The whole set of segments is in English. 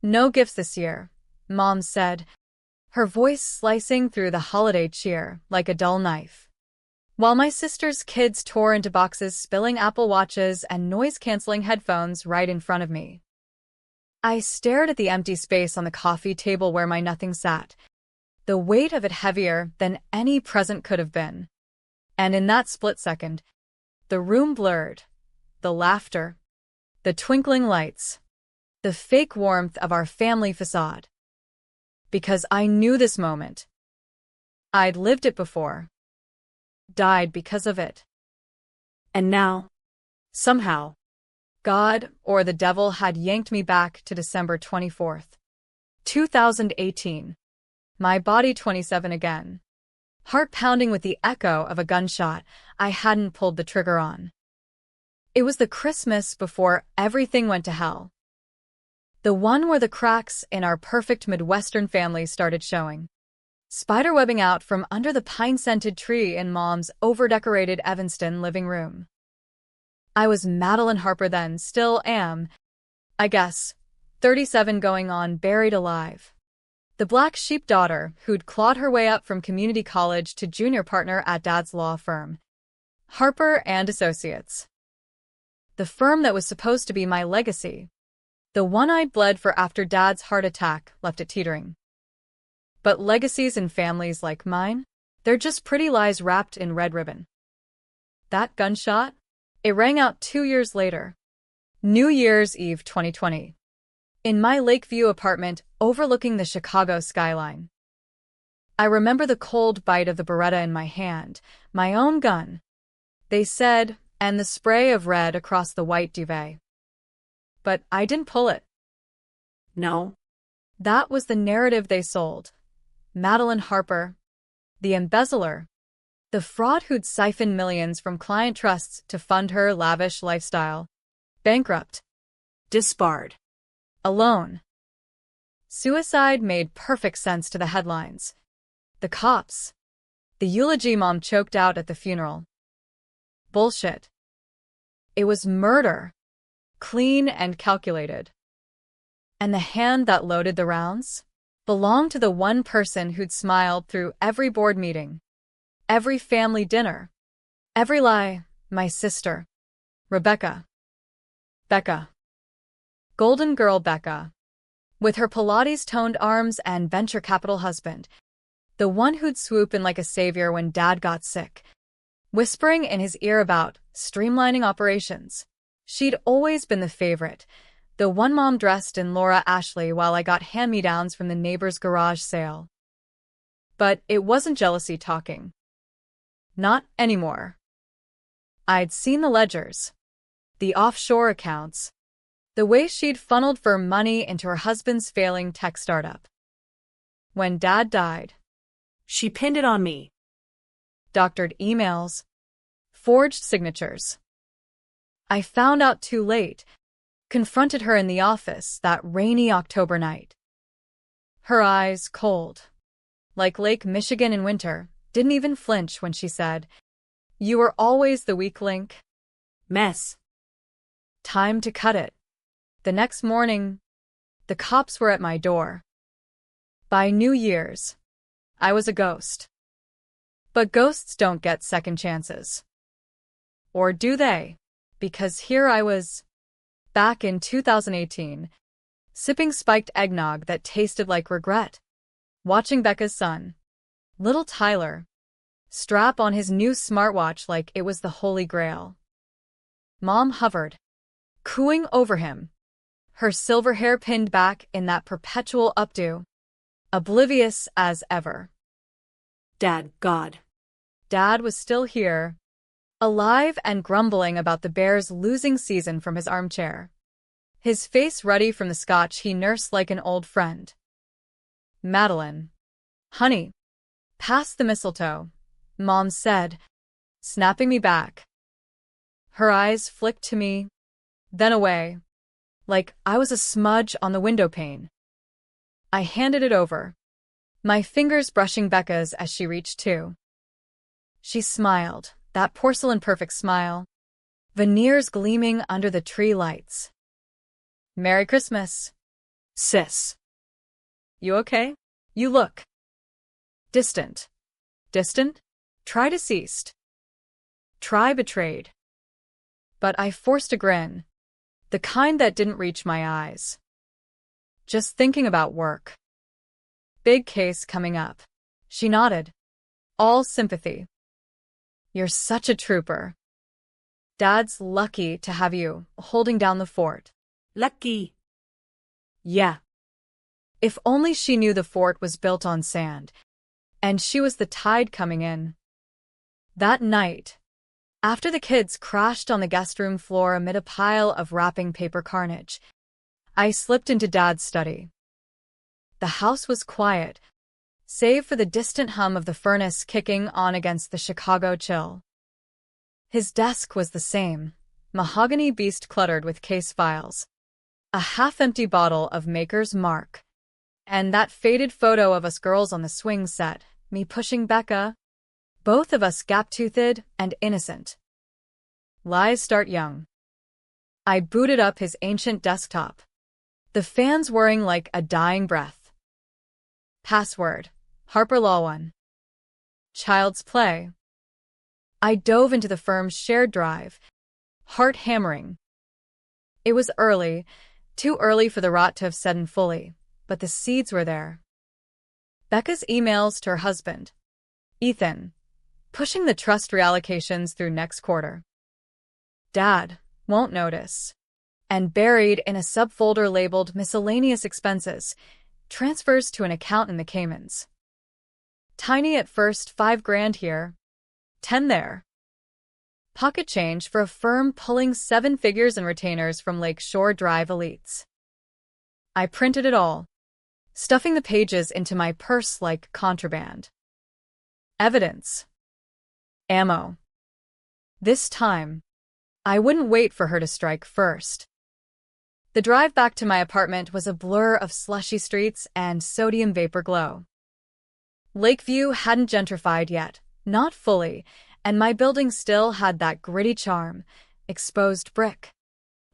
No gifts this year, Mom said, her voice slicing through the holiday cheer like a dull knife. While my sister's kids tore into boxes, spilling Apple Watches and noise-canceling headphones right in front of me. I stared at the empty space on the coffee table where my nothing sat, the weight of it heavier than any present could have been. And in that split second, the room blurred, the laughter, the twinkling lights, the fake warmth of our family facade. Because I knew this moment. I'd lived it before. Died because of it. And now, somehow, God or the devil had yanked me back to December 24th, 2018. My body 27 again. Heart pounding with the echo of a gunshot I hadn't pulled the trigger on. It was the Christmas before everything went to hell. The one where the cracks in our perfect Midwestern family started showing. Spiderwebbing out from under the pine-scented tree in Mom's over-decorated Evanston living room. I was Madeline Harper then, still am, I guess, 37 going on buried alive. The black sheep daughter who'd clawed her way up from community college to junior partner at Dad's law firm, Harper and Associates. The firm that was supposed to be my legacy. The one I'd bled for after Dad's heart attack left it teetering. But legacies in families like mine, they're just pretty lies wrapped in red ribbon. That gunshot? It rang out 2 years later. New Year's Eve 2020. In my Lakeview apartment overlooking the Chicago skyline. I remember the cold bite of the Beretta in my hand, my own gun. They said, and the spray of red across the white duvet. But I didn't pull it. No. That was the narrative they sold. Madeline Harper, the embezzler, the fraud who'd siphoned millions from client trusts to fund her lavish lifestyle. Bankrupt. Disbarred. Alone. Suicide made perfect sense to the headlines. The cops. The eulogy Mom choked out at the funeral. Bullshit. It was murder. Clean and calculated. And the hand that loaded the rounds belonged to the one person who'd smiled through every board meeting, every family dinner, every lie, my sister, Rebecca. Becca. Golden girl Becca. With her Pilates-toned arms and venture capital husband, the one who'd swoop in like a savior when Dad got sick, whispering in his ear about streamlining operations. She'd always been the favorite, the one Mom dressed in Laura Ashley while I got hand-me-downs from the neighbor's garage sale. But it wasn't jealousy talking. Not anymore. I'd seen the ledgers, the offshore accounts, the way she'd funneled for money into her husband's failing tech startup. When Dad died, she pinned it on me. Doctored emails, forged signatures. I found out too late, confronted her in the office that rainy October night. Her eyes, cold, like Lake Michigan in winter, didn't even flinch when she said, "You were always the weak link. Mess. Time to cut it." The next morning, the cops were at my door. By New Year's, I was a ghost. But ghosts don't get second chances. Or do they? Because here I was, back in 2018, sipping spiked eggnog that tasted like regret, watching Becca's son, little Tyler, strap on his new smartwatch like it was the Holy Grail. Mom hovered, cooing over him, her silver hair pinned back in that perpetual updo, oblivious as ever. Dad, God. Dad was still here, alive and grumbling about the Bears' losing season from his armchair, his face ruddy from the scotch he nursed like an old friend. Madeline. Honey. Pass the mistletoe, Mom said, snapping me back. Her eyes flicked to me, then away, like I was a smudge on the windowpane. I handed it over, my fingers brushing Becca's as she reached too. She smiled, that porcelain-perfect smile, veneers gleaming under the tree lights. Merry Christmas, Sis. You okay? You look distant. Distant? Try deceased. Try betrayed. But I forced a grin, the kind that didn't reach my eyes. Just thinking about work. Big case coming up. She nodded. All sympathy. You're such a trooper. Dad's lucky to have you holding down the fort. Lucky. Yeah. If only she knew the fort was built on sand, and she was the tide coming in. That night, after the kids crashed on the guest room floor amid a pile of wrapping paper carnage, I slipped into Dad's study. The house was quiet, save for the distant hum of the furnace kicking on against the Chicago chill. His desk was the same, mahogany beast cluttered with case files, a half-empty bottle of Maker's Mark, and that faded photo of us girls on the swing set, me pushing Becca, both of us gap-toothed and innocent. Lies start young. I booted up his ancient desktop, the fans whirring like a dying breath. Password, Harper Law 1. Child's Play. I dove into the firm's shared drive, heart hammering. It was early, too early for the rot to have set in fully, but the seeds were there. Becca's emails to her husband, Ethan, pushing the trust reallocations through next quarter. Dad won't notice. And buried in a subfolder labeled Miscellaneous Expenses, transfers to an account in the Caymans. Tiny at first, $5,000 here, 10 there. Pocket change for a firm pulling 7 figures in retainers from Lakeshore Drive elites. I printed it all, stuffing the pages into my purse like contraband. Evidence. Ammo. This time, I wouldn't wait for her to strike first. The drive back to my apartment was a blur of slushy streets and sodium vapor glow. Lakeview hadn't gentrified yet, not fully, and my building still had that gritty charm, exposed brick,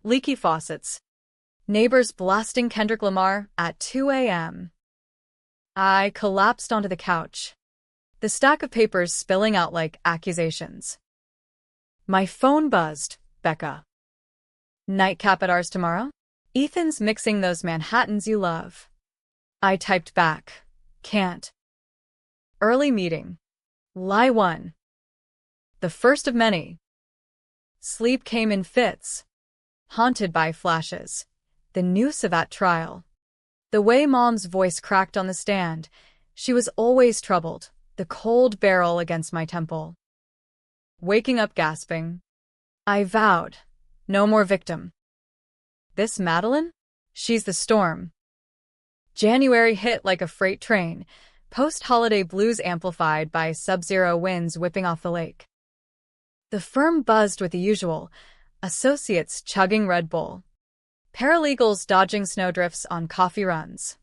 leaky faucets, neighbors blasting Kendrick Lamar at 2 a.m. I collapsed onto the couch, the stack of papers spilling out like accusations. My phone buzzed. Becca. Nightcap at ours tomorrow? Ethan's mixing those Manhattans you love. I typed back. Can't. Early meeting. Lie 1. The first of many. Sleep came in fits. Haunted by flashes. The noose of that trial. The way Mom's voice cracked on the stand. She was always troubled. The cold barrel against my temple. Waking up gasping. I vowed. No more victim. This Madeline? She's the storm. January hit like a freight train, post-holiday blues amplified by sub-zero winds whipping off the lake. The firm buzzed with the usual, associates chugging Red Bull, paralegals dodging snowdrifts on coffee runs.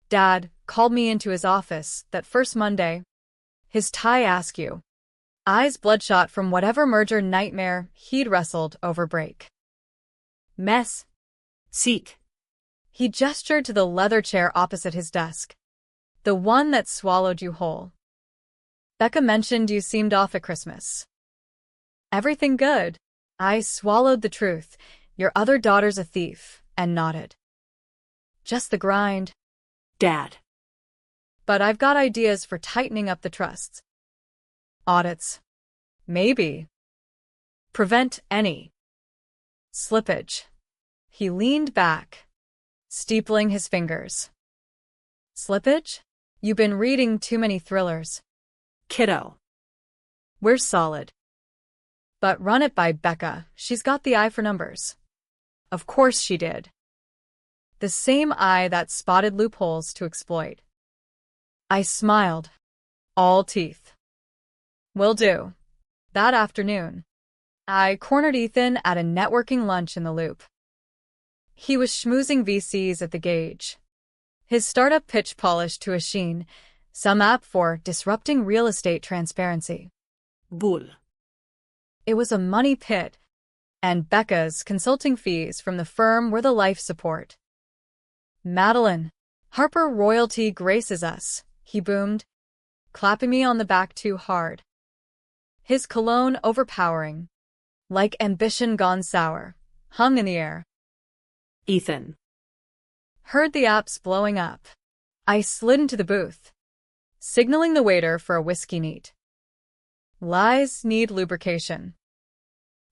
Dad called me into his office that first Monday. His tie askew, eyes bloodshot from whatever merger nightmare he'd wrestled over break. Mess. Seat. He gestured to the leather chair opposite his desk, the one that swallowed you whole. Becca mentioned you seemed off at Christmas. Everything good. I swallowed the truth. Your other daughter's a thief, and nodded. Just the grind. Dad. But I've got ideas for tightening up the trusts. Audits. Maybe. Prevent any slippage. He leaned back, steepling his fingers. Slippage? You've been reading too many thrillers. Kiddo. We're solid. But run it by Becca. She's got the eye for numbers. Of course she did. The same eye that spotted loopholes to exploit. I smiled. All teeth. Will do. That afternoon, I cornered Ethan at a networking lunch in the Loop. He was schmoozing VCs at the Gauge. His startup pitch polished to a sheen, some app for disrupting real estate transparency. Bull. It was a money pit, and Becca's consulting fees from the firm were the life support. Madeline, Harper royalty graces us, he boomed, clapping me on the back too hard. His cologne overpowering, like ambition gone sour, hung in the air. Ethan. Heard the apps blowing up. I slid into the booth, signaling the waiter for a whiskey neat. Lies need lubrication.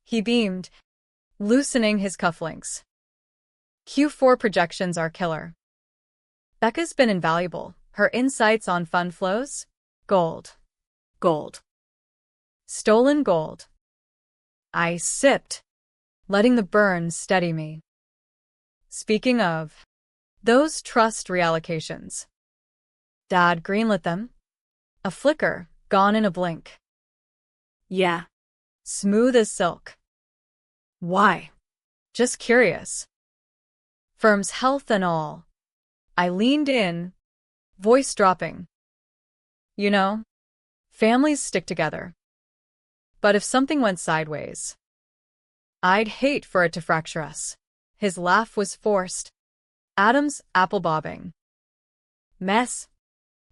He beamed, loosening his cufflinks. Q4 projections are killer. Becca's been invaluable. Her insights on fund flows? Gold. Gold. Stolen gold. I sipped, letting the burn steady me. Speaking of, those trust reallocations. Dad greenlit them. A flicker, gone in a blink. Yeah. Smooth as silk. Why? Just curious. Firm's health and all. I leaned in, voice dropping. You know, families stick together. But if something went sideways, I'd hate for it to fracture us. His laugh was forced. Adam's apple bobbing. Mess.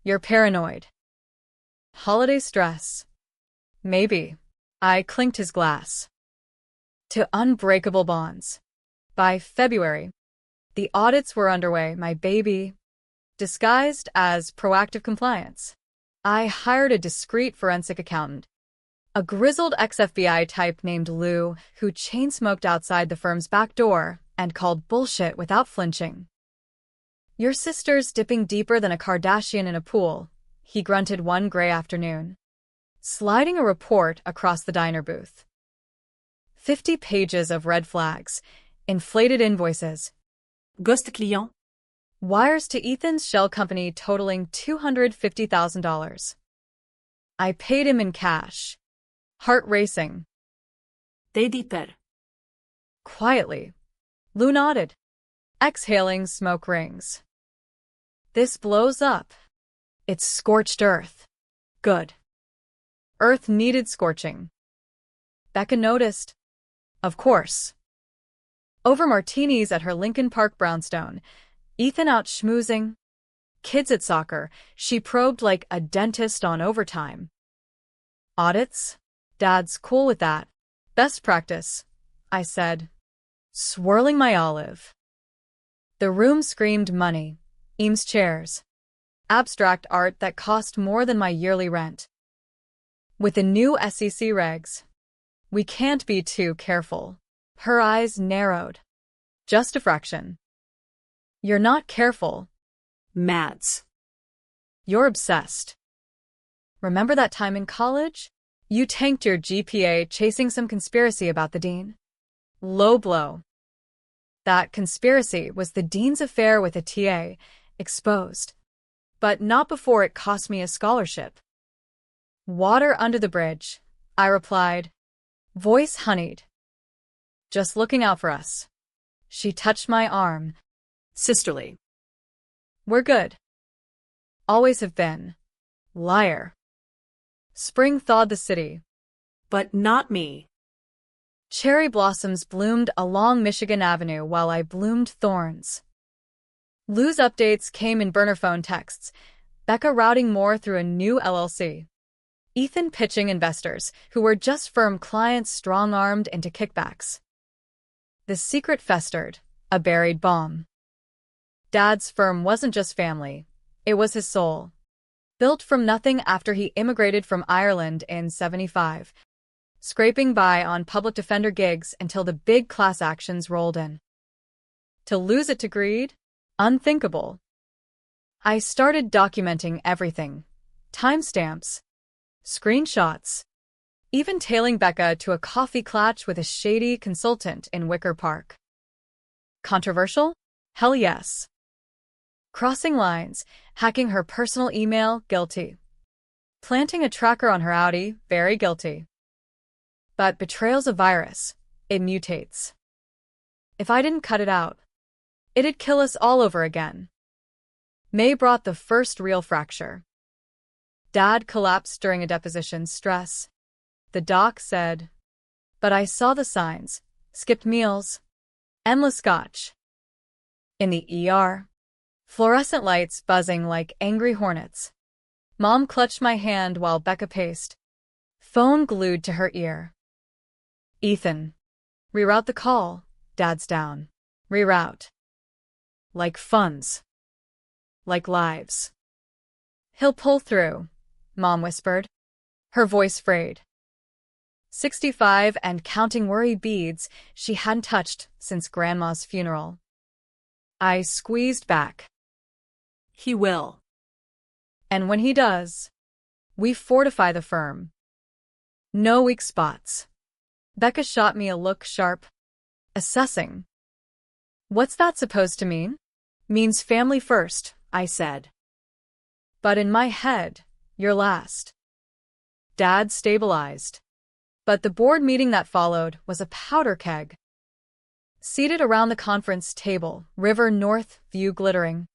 You're paranoid. Holiday stress. Maybe. I clinked his glass. To unbreakable bonds. By February, the audits were underway, my baby, disguised as proactive compliance. I hired a discreet forensic accountant, a grizzled ex-FBI type named Lou, who chain-smoked outside the firm's back door and called bullshit without flinching. Your sister's dipping deeper than a Kardashian in a pool, he grunted one gray afternoon, sliding a report across the diner booth. 50 pages of red flags, inflated invoices. Ghost client. Wires to Ethan's shell company totaling $250,000. I paid him in cash. Heart racing. They deeper. Quietly. Lou nodded, exhaling smoke rings. This blows up. It's scorched earth. Good. Earth needed scorching. Becca noticed. Of course. Over martinis at her Lincoln Park brownstone, Ethan out schmoozing. Kids at soccer, she probed like a dentist on overtime. Audits? Dad's cool with that. Best practice, I said, swirling my olive. The room screamed money. Eames chairs. Abstract art that cost more than my yearly rent. With the new SEC regs, we can't be too careful. Her eyes narrowed. Just a fraction. You're not careful. Mads. You're obsessed. Remember that time in college? You tanked your GPA chasing some conspiracy about the dean? Low blow. That conspiracy was the dean's affair with a TA, exposed. But not before it cost me a scholarship. Water under the bridge, I replied, voice honeyed. Just looking out for us. She touched my arm. Sisterly. We're good. Always have been. Liar. Spring thawed the city. But not me. Cherry blossoms bloomed along Michigan Avenue while I bloomed thorns. Lou's updates came in burner phone texts, Becca routing more through a new LLC. Ethan pitching investors who were just firm clients strong-armed into kickbacks. The secret festered, a buried bomb. Dad's firm wasn't just family, it was his soul. Built from nothing after he immigrated from Ireland in '75, scraping by on public defender gigs until the big class actions rolled in. To lose it to greed? Unthinkable. I started documenting everything. Timestamps. Screenshots. Even tailing Becca to a coffee klatch with a shady consultant in Wicker Park. Controversial? Hell yes. Crossing lines, hacking her personal email, guilty. Planting a tracker on her Audi, very guilty. But betrayal's a virus. It mutates. If I didn't cut it out, it'd kill us all over again. May brought the first real fracture. Dad collapsed during a deposition, stress. The doc said, but I saw the signs, skipped meals, endless scotch. In the ER, fluorescent lights buzzing like angry hornets. Mom clutched my hand while Becca paced, phone glued to her ear. Ethan. Reroute the call. Dad's down. Reroute. Like funds. Like lives. He'll pull through, Mom whispered, her voice frayed. 65 and counting worry beads she hadn't touched since Grandma's funeral. I squeezed back. He will. And when he does, we fortify the firm. No weak spots. Becca shot me a look sharp, assessing. What's that supposed to mean? Means family first, I said. But in my head, you're last. Dad stabilized. But the board meeting that followed was a powder keg. Seated around the conference table, river north view glittering,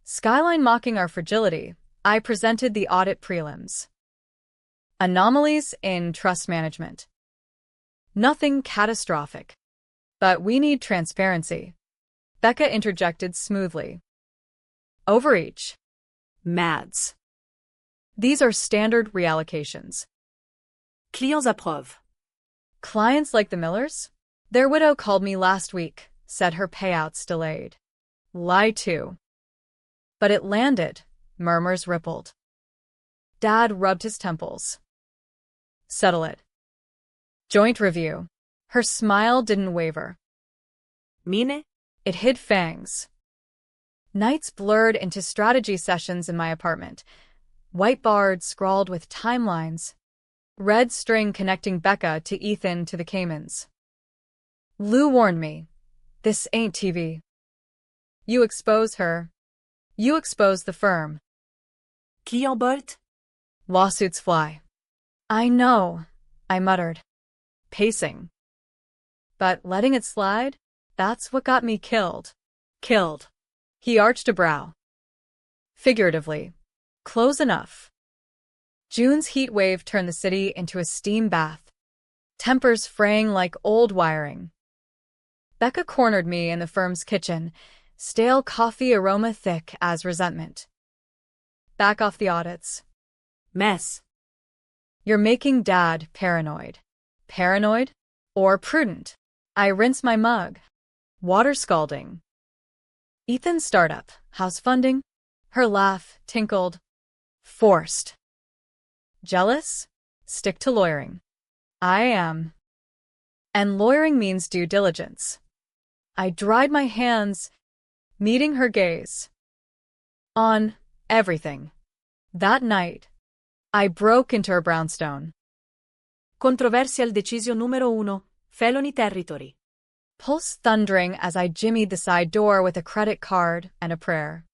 skyline mocking our fragility, I presented the audit prelims. Anomalies in trust management. Nothing catastrophic. But we need transparency. Becca interjected smoothly. Overreach. Mads. These are standard reallocations. Clients approve. Clients like the Millers? Their widow called me last week, said her payouts delayed. Lie too. But it landed, murmurs rippled. Dad rubbed his temples. Settle it. Joint review. Her smile didn't waver. Mine? It hid fangs. Nights blurred into strategy sessions in my apartment. Whiteboard scrawled with timelines. Red string connecting Becca to Ethan to the Caymans. Lou warned me. This ain't TV. You expose her. You expose the firm. Client bolt? Lawsuits fly. I know, I muttered, pacing. But letting it slide, that's what got me killed. Killed. He arched a brow. Figuratively. Close enough. June's heat wave turned the city into a steam bath. Tempers fraying like old wiring. Becca cornered me in the firm's kitchen, stale coffee aroma thick as resentment. Back off the audits. Mess. You're making Dad paranoid. Paranoid? Or prudent? I rinse my mug. Water scalding. Ethan's startup, house funding? Her laugh tinkled. Forced. Jealous? Stick to lawyering. I am. And lawyering means due diligence. I dried my hands, meeting her gaze. On everything. That night, I broke into her brownstone. Controversial decisio numero uno. Felony territory. Pulse thundering as I jimmied the side door with a credit card and a prayer.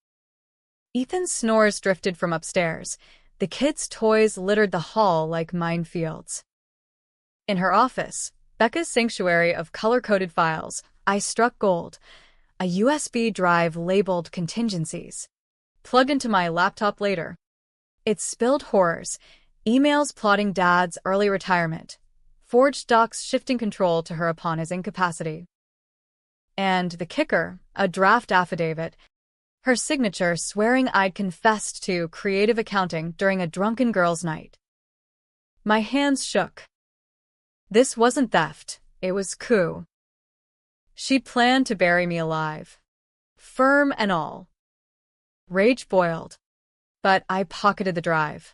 Ethan's snores drifted from upstairs. The kids' toys littered the hall like minefields. In her office, Becca's sanctuary of color-coded files, I struck gold. A USB drive labeled contingencies. Plugged into my laptop later. It spilled horrors, emails plotting Dad's early retirement, forged docs shifting control to her upon his incapacity. And the kicker, a draft affidavit, her signature swearing I'd confessed to creative accounting during a drunken girls' night. My hands shook. This wasn't theft, it was coup. She'd planned to bury me alive. Firm and all. Rage boiled. But I pocketed the drive.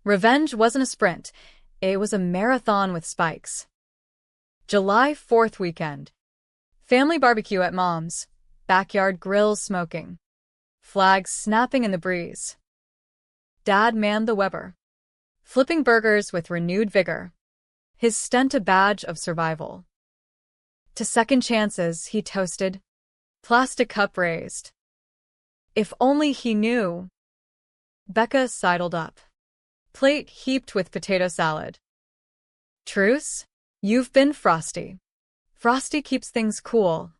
Revenge wasn't a sprint, it was a marathon with spikes. July 4th weekend. Family barbecue at Mom's. Backyard grills smoking. Flags snapping in the breeze. Dad manned the Weber. Flipping burgers with renewed vigor. His stent a badge of survival. To second chances, he toasted. Plastic cup raised. If only he knew. Becca sidled up. Plate heaped with potato salad. Truce? You've been frosty. Frosty keeps things cool,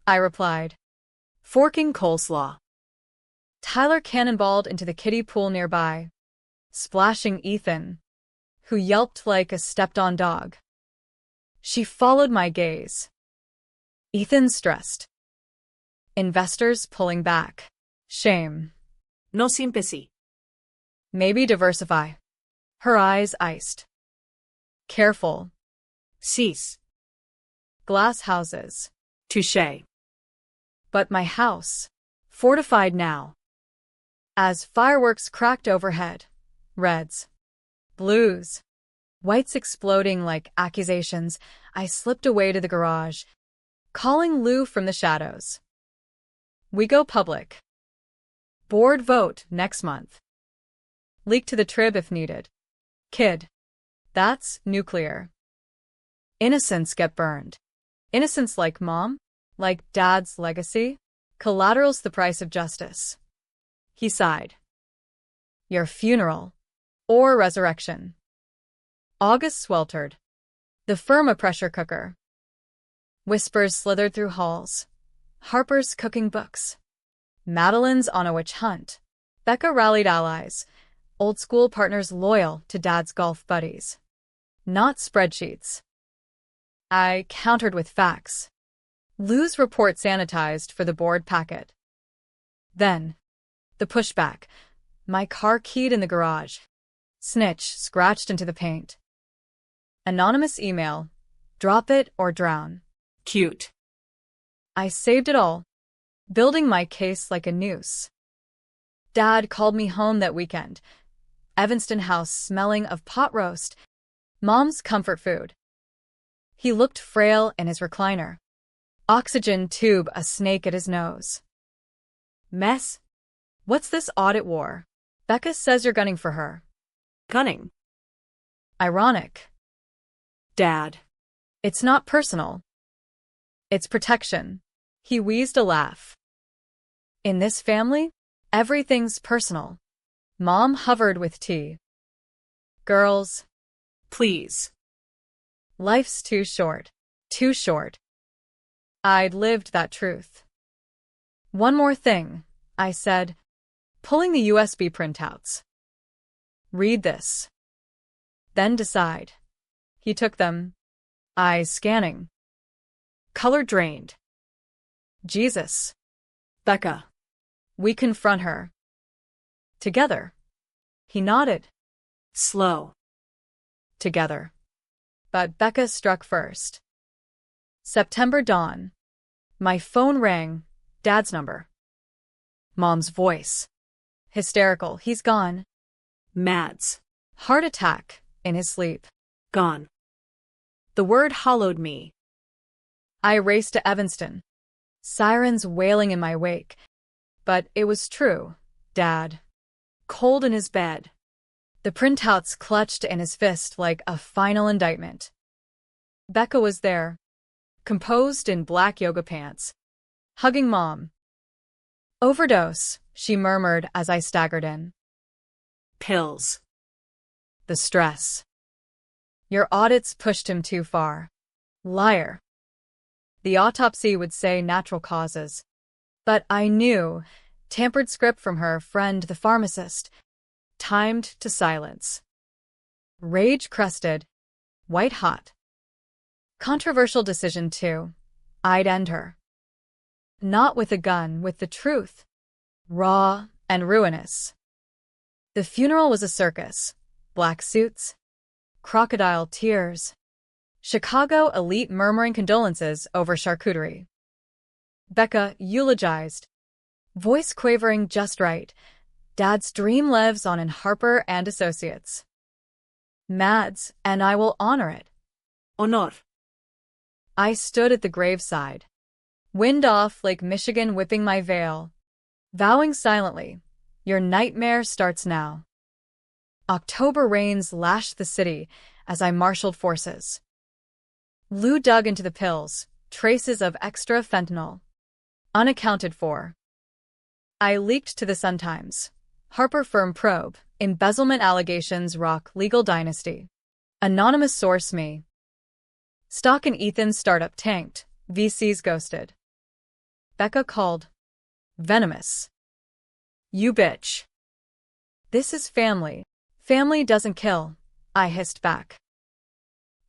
I replied. Forking coleslaw. Tyler cannonballed into the kiddie pool nearby, splashing Ethan, who yelped like a stepped-on dog. She followed my gaze. Ethan stressed. Investors pulling back. Shame. No sympathy. Maybe diversify. Her eyes iced. Careful. Cease. Glass houses. Touché. But my house. Fortified now. As fireworks cracked overhead. Reds. Blues. Whites exploding like accusations, I slipped away to the garage, calling Lou from the shadows. We go public. Board vote next month. Leak to the Trib if needed. Kid. That's nuclear. Innocents get burned. Innocents like Mom? Like Dad's legacy? Collateral's the price of justice. He sighed. Your funeral. Or resurrection. August sweltered. The firm a pressure cooker. Whispers slithered through halls. Harper's cooking books. Madeline's on a witch hunt. Becca rallied allies. Old school partners loyal to Dad's golf buddies. Not spreadsheets. I countered with facts. Lou's report sanitized for the board packet. Then, the pushback. My car keyed in the garage. Snitch scratched into the paint. Anonymous email. Drop it or drown. Cute. I saved it all, building my case like a noose. Dad called me home that weekend. Evanston house smelling of pot roast. Mom's comfort food. He looked frail in his recliner. Oxygen tube a snake at his nose. Mess? What's this audit war? Becca says you're gunning for her. Gunning. Ironic. Dad. It's not personal. It's protection. He wheezed a laugh. In this family, everything's personal. Mom hovered with tea. Girls. Please. Life's too short. Too short. I'd lived that truth. One more thing, I said, pulling the USB printouts. Read this. Then decide. He took them. Eyes scanning. Color drained. Jesus. Becca. We confront her. Together. He nodded. Slow. Together. But Becca struck first. September dawn. My phone rang. Dad's number. Mom's voice. Hysterical. He's gone. Mads. Heart attack. In his sleep. Gone. The word hollowed me. I raced to Evanston. Sirens wailing in my wake. But it was true. Dad. Cold in his bed. The printouts clutched in his fist like a final indictment. Becca was there. Composed in black yoga pants. Hugging Mom. Overdose, she murmured as I staggered in. Pills. The stress. Your audits pushed him too far. Liar. The autopsy would say natural causes. But I knew, tampered script from her friend the pharmacist, timed to silence. Rage crested, white hot. Controversial decision too. I'd end her. Not with a gun, with the truth. Raw and ruinous. The funeral was a circus. Black suits. Crocodile tears. Chicago elite murmuring condolences over charcuterie. Becca eulogized. Voice quavering just right. Dad's dream lives on in Harper and Associates. Mads, and I will honor it. Honor. I stood at the graveside. Wind off Lake Michigan whipping my veil. Vowing silently, your nightmare starts now. October rains lashed the city as I marshaled forces. Lou dug into the pills, traces of extra fentanyl. Unaccounted for. I leaked to the Sun-Times. Harper firm probe, embezzlement allegations rock legal dynasty. Anonymous source me. Stock in Ethan's startup tanked, VCs ghosted. Becca called. Venomous. You bitch. This is family. Family doesn't kill, I hissed back.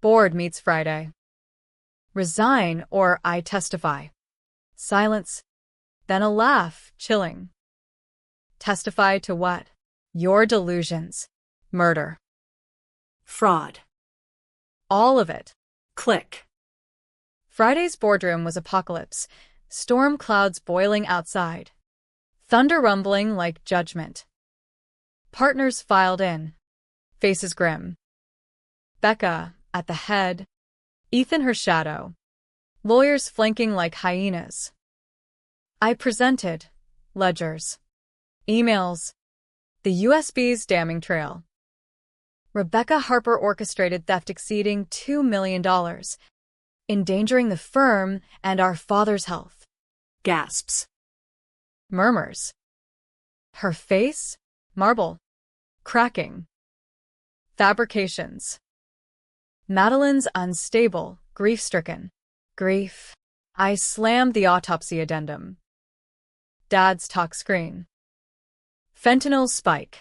Board meets Friday. Resign or I testify. Silence. Then a laugh, chilling. Testify to what? Your delusions. Murder. Fraud. All of it. Click. Friday's boardroom was apocalypse. Storm clouds boiling outside. Thunder rumbling like judgment. Partners filed in. Faces grim. Becca, at the head. Ethan her shadow. Lawyers flanking like hyenas. I presented. Ledgers. Emails. The USB's damning trail. Rebecca Harper orchestrated theft exceeding $2 million, endangering the firm and our father's health. Gasps. Murmurs. Her face? Marble. Cracking. Fabrications. Madeline's unstable, grief-stricken. Grief. I slammed the autopsy addendum. Dad's talk screen. Fentanyl spike.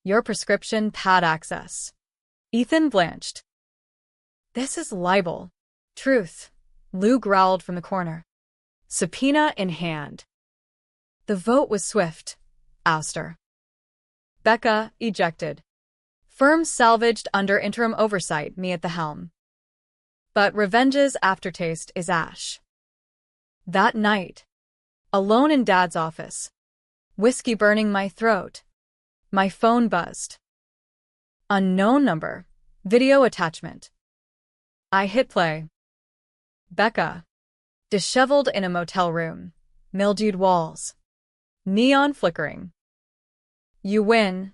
Your prescription pad access. Ethan blanched. This is libel. Truth. Lou growled from the corner. Subpoena in hand. The vote was swift. Ouster. Becca, ejected. Firm salvaged under interim oversight, me at the helm. But revenge's aftertaste is ash. That night, alone in Dad's office, whiskey burning my throat, my phone buzzed. Unknown number, video attachment. I hit play. Becca, disheveled in a motel room, mildewed walls, neon flickering. You win.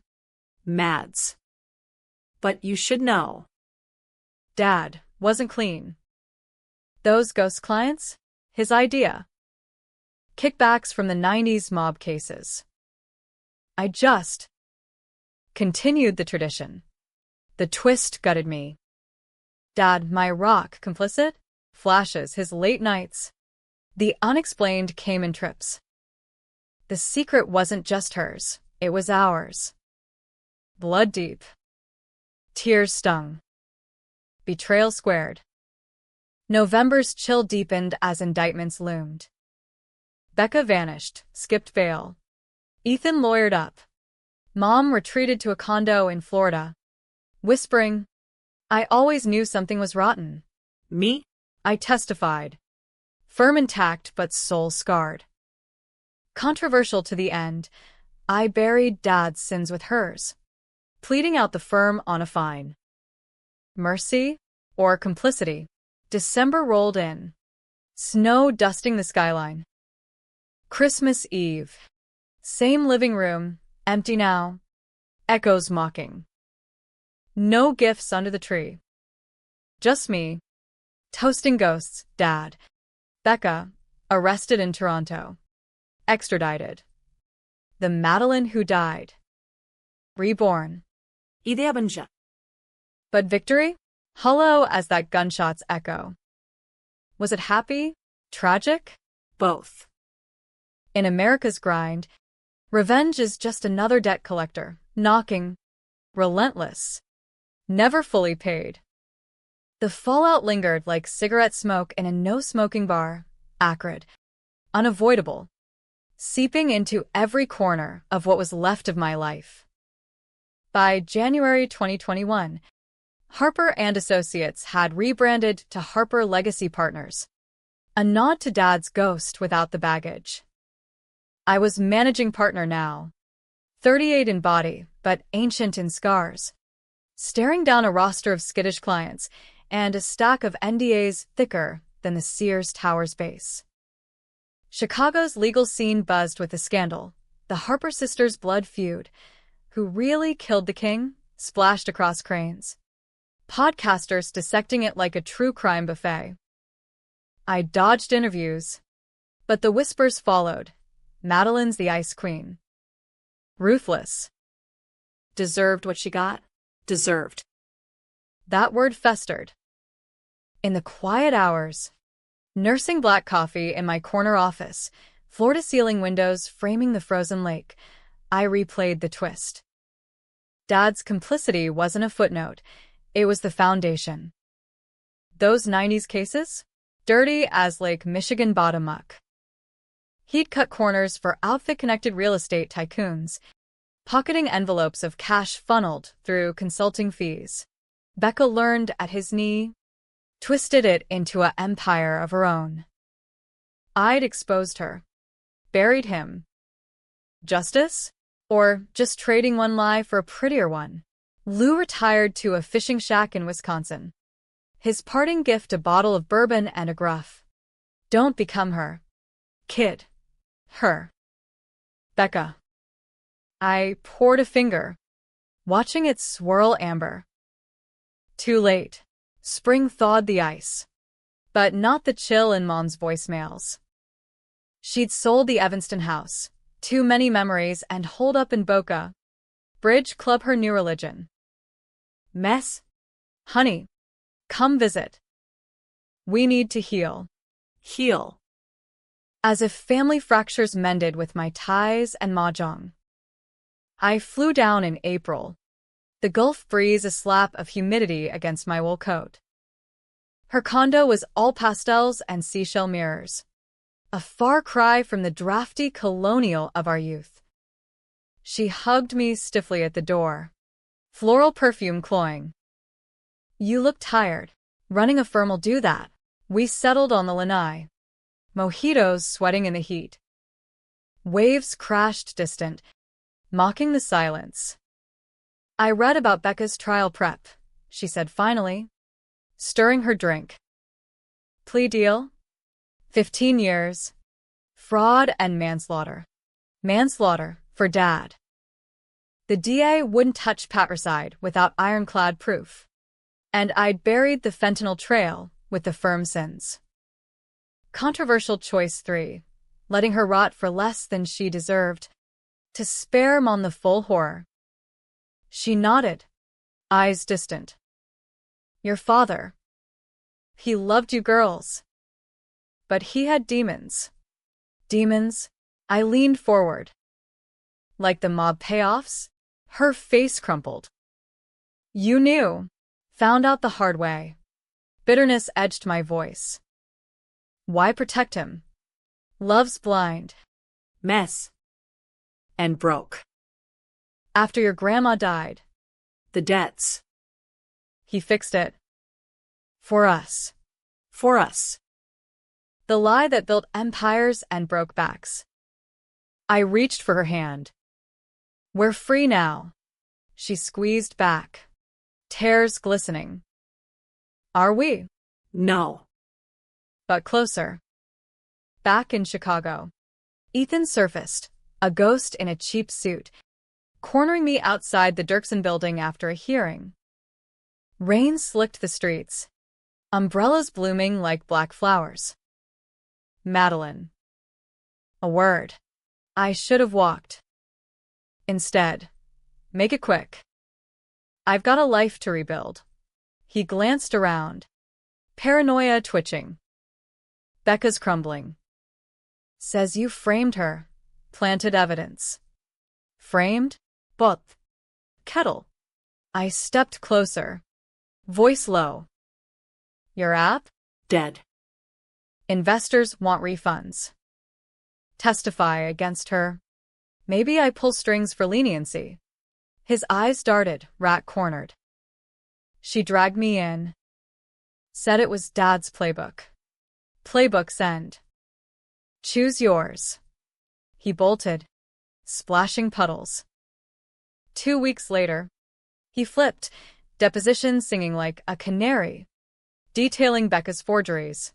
Mads. But you should know. Dad wasn't clean. Those ghost clients? His idea. Kickbacks from the 90s mob cases. I just continued the tradition. The twist gutted me. Dad, my rock, complicit? Flashes, his late nights. The unexplained came in trips. The secret wasn't just hers, it was ours. Blood deep. Tears stung. Betrayal squared. November's chill deepened as indictments loomed. Becca vanished, skipped bail. Ethan lawyered up. Mom retreated to a condo in Florida, whispering, I always knew something was rotten. Me? I testified. Firm intact but soul scarred. Controversial to the end, I buried Dad's sins with hers, pleading out the firm on a fine. Mercy or complicity? December rolled in. Snow dusting the skyline. Christmas Eve. Same living room, empty now. Echoes mocking. No gifts under the tree. Just me. Toasting ghosts, Dad. Becca, arrested in Toronto. Extradited. The Madeline who died. Reborn. Idea banja. But victory? Hollow as that gunshot's echo. Was it happy? Tragic? Both. In America's grind, revenge is just another debt collector, knocking. Relentless. Never fully paid. The fallout lingered like cigarette smoke in a no-smoking bar, acrid, unavoidable, seeping into every corner of what was left of my life. By January 2021, Harper and Associates had rebranded to Harper Legacy Partners, a nod to Dad's ghost without the baggage. I was managing partner now, 38 in body, but ancient in scars, staring down a roster of skittish clients and a stack of NDAs thicker than the Sears Tower's base. Chicago's legal scene buzzed with the scandal. The Harper sisters' blood feud, who really killed the king, splashed across cranes. Podcasters dissecting it like a true crime buffet. I dodged interviews, but the whispers followed. Madeline's the Ice Queen. Ruthless. Deserved what she got? Deserved. That word festered. In the quiet hours, nursing black coffee in my corner office, floor-to-ceiling windows framing the frozen lake, I replayed the twist. Dad's complicity wasn't a footnote, it was the foundation. Those 90s cases? Dirty as Lake Michigan bottom muck. He'd cut corners for outfit-connected real estate tycoons, pocketing envelopes of cash funneled through consulting fees. Becca learned at his knee, twisted it into an empire of her own. I'd exposed her, buried him. Justice? Or just trading one lie for a prettier one? Lou retired to a fishing shack in Wisconsin. His parting gift, a bottle of bourbon and a gruff, "Don't become her, kid." Her. Becca. I poured a finger, watching it swirl amber. Too late. Spring thawed the ice. But not the chill in Mom's voicemails. She'd sold the Evanston house, too many memories, and holed up in Boca Bridge Club, her new religion. Mess? Honey, come visit. We need to heal. Heal. As if family fractures mended with my ties and mahjong. I flew down in April, the Gulf breeze a slap of humidity against my wool coat. Her condo was all pastels and seashell mirrors, a far cry from the drafty colonial of our youth. She hugged me stiffly at the door, floral perfume cloying. You look tired. Running a firm will do that. We settled on the lanai, mojitos sweating in the heat. Waves crashed distant, mocking the silence. I read about Becca's trial prep, she said finally, stirring her drink. Plea deal? 15 years. Fraud and manslaughter. Manslaughter for Dad. The DA wouldn't touch patricide without ironclad proof. And I'd buried the fentanyl trail with the firm sins. Controversial choice 3, letting her rot for less than she deserved, to spare Mom the full horror. She nodded, eyes distant. Your father. He loved you girls. But he had demons. Demons? I leaned forward. Like the mob payoffs? Her face crumpled. You knew. Found out the hard way. Bitterness edged my voice. Why protect him? Love's blind. Mess. And broke. After your grandma died. The debts. He fixed it. For us. For us. The lie that built empires and broke backs. I reached for her hand. We're free now. She squeezed back, tears glistening. Are we? No. But closer. Back in Chicago, Ethan surfaced, a ghost in a cheap suit, cornering me outside the Dirksen building after a hearing. Rain slicked the streets, umbrellas blooming like black flowers. Madeline. A word. I should have walked. Instead, make it quick. I've got a life to rebuild. He glanced around, paranoia twitching. Becca's crumbling. Says you framed her, planted evidence. Framed? Both. Kettle. I stepped closer, voice low. Your app? Dead. Investors want refunds. Testify against her. Maybe I pull strings for leniency. His eyes darted, rat-cornered. She dragged me in. Said it was Dad's playbook. Playbook's end. Choose yours. He bolted, splashing puddles. 2 weeks later, he flipped, deposition singing like a canary, detailing Becca's forgeries.